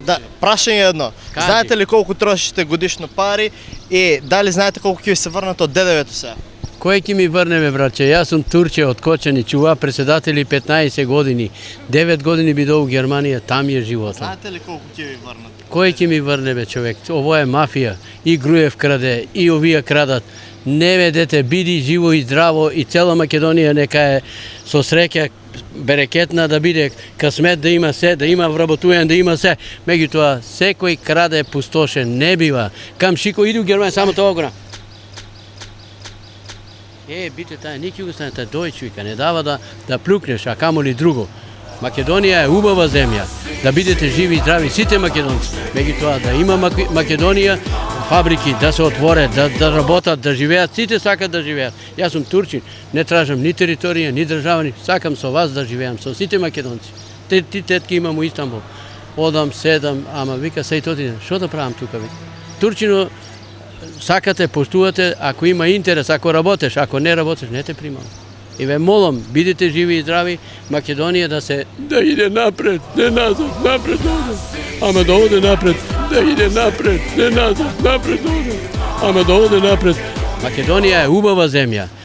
Да, прашање е едно. Кажи. Знаете ли колку трошите годишно пари и дали знаете колку ќе ви се врнат од ДДВ-то сега? Кој ќе ми врне, бе, братче? Јас сум турче од Кочани, чува председатели 15 години. 9 години бидов у Германија, там е животот. Знаете ли колку ќе ви врнат? Кој ќе ми врне, бе, човек? Ово е мафија. И Груев краде, и овие крадат. Не ведете, биди живо и здраво и цела Македонија нека е со среќа берекетна да биде, късмет да има се, да има вработување, да има се. Меѓутоа, секој краде пустошен, не бива. Кам шико иду у Германија, само тоа гора. Бите тај, никој го стане, тај дојч вика, не дава да плюкнеш, а камоли друго. Македонија е убава земја, да бидете живи и здрави сите македонци. Меѓутоа да има Македонија фабрики да се отворат, да работат, да живеат, сите сакат да живеат. Јас сум турчин, не тражам ни територија, ни држава, сакам со вас да живеам, со сите македонци. Ти тетки имам у Истанбул. Одам, седам, ама вика сеј тоти, што да правам тука вика? Турчино сакате, поштувате, ако има интерес, ако работеш, ако не работеш, не те примам. И ве молам, бидете живи и здрави, Македонија да иде напред, не назад, напред да оде. Ама да оде напред, да иде напред, не назад, напред да оде. Ама да оде напред. Македонија е убава земја.